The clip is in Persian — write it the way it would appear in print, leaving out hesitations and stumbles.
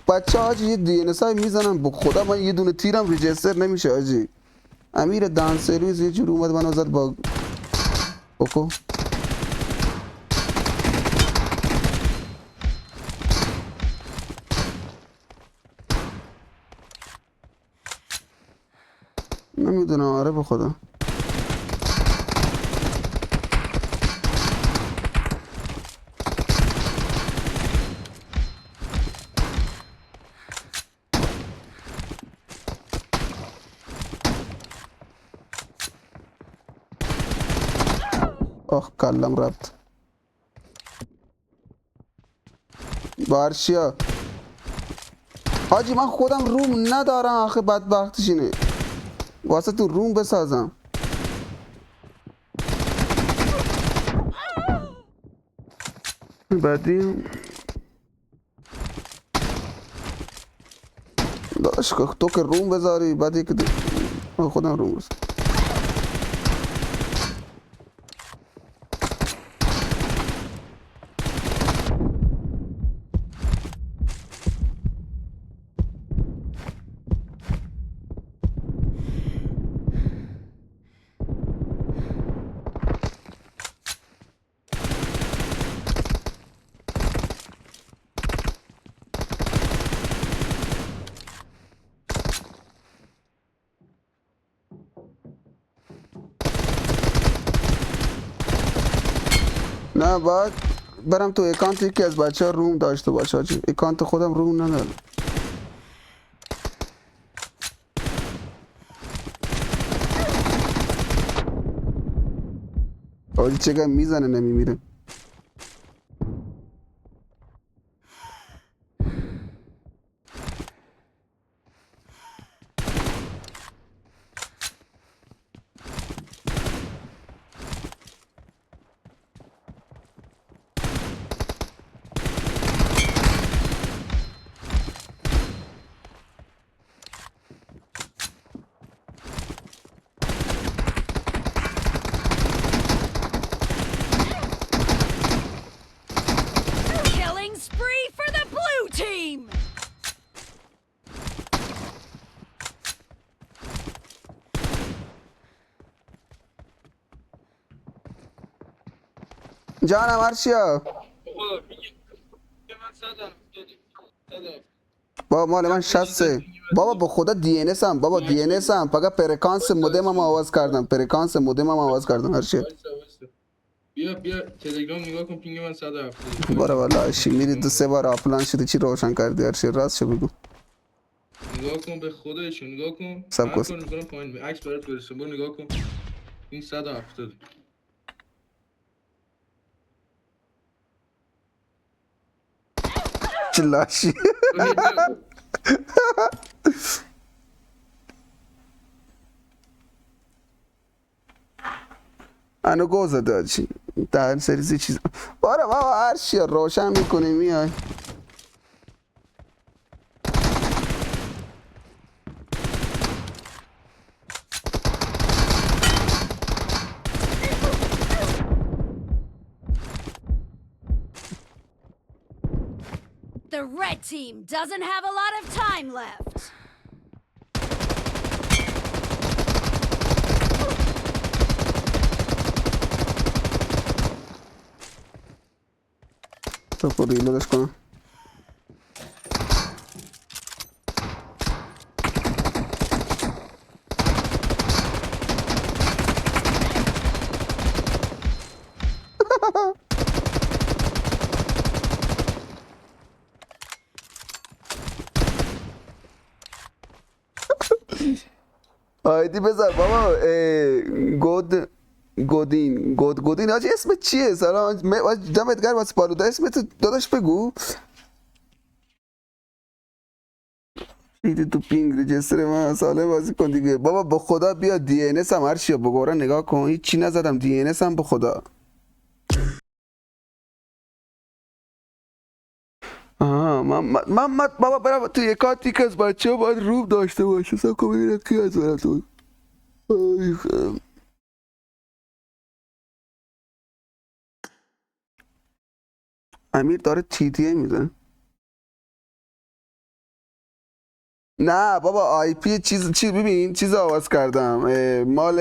بچه حاجی یه دی ان اس های میزنن به خدا من یه دونه تیرم ریجستر نمیشه حاجی. امیر دان سرویس یه جور اومد منو زد با اوکو. نمیدونم آره به خدا. آخ کلم رفت. بارشیا حاجی من خودم روم ندارم آخه بدبختش اینه واسه تو روم بسازم. بعدی داشت که تو که روم بذاری بعدی که خودم روم بذارم. نه باید برم تو اکانت یکی از بچه ها روم داشته باشه حاجی. اکانت خودم روم ندارم. حاجی چقدر میزنه نمیمیره. Killing spree for the blue team! جانم ارشیا. بابا مال من 63. بابا به خدا دی ان اس هم بابا دی ان اس هم فقط فرکانس مودمم آواز کردم. فرکانس مودمم آواز کردم ارشیا. بیا تلگرام نگاه کن پینگ من 170. باره والا اشی میری دو سه بار آپلان شده چی روشن کردی ارشیا راست شو بگو. نگاه کن به خودش نگاه کن. سب هر کن کار میکنم پایین عکس برات برسون. برو نگاه کن. این 170. چه لاشی. انو گوزه داشی در سریزی چیز. باره بابا ارشیا روشن میکنی میای. The red team doesn't have a lot of time left. تو پر ریلودش کنم. آیدی بذار بابا گودین حاجی اسم چیه سلام دمت گرم واسه پالودا اسمت داداش بگو. دیدی تو پینگ ریجستر من سالم بازی کن دیگه بابا به خدا بیا دی ان اس هم هرچی بگورا نگاه کن هیچ چی نزدم دی ان اس هم به خدا. آها من بابا برم تو یکاتی که از بچه ها باید روب داشته باشه سب کن ببینم کی از براتون. امیر داره تی تی ای میزن. نه بابا آی پی چیز ببین چیز آواز کردم مال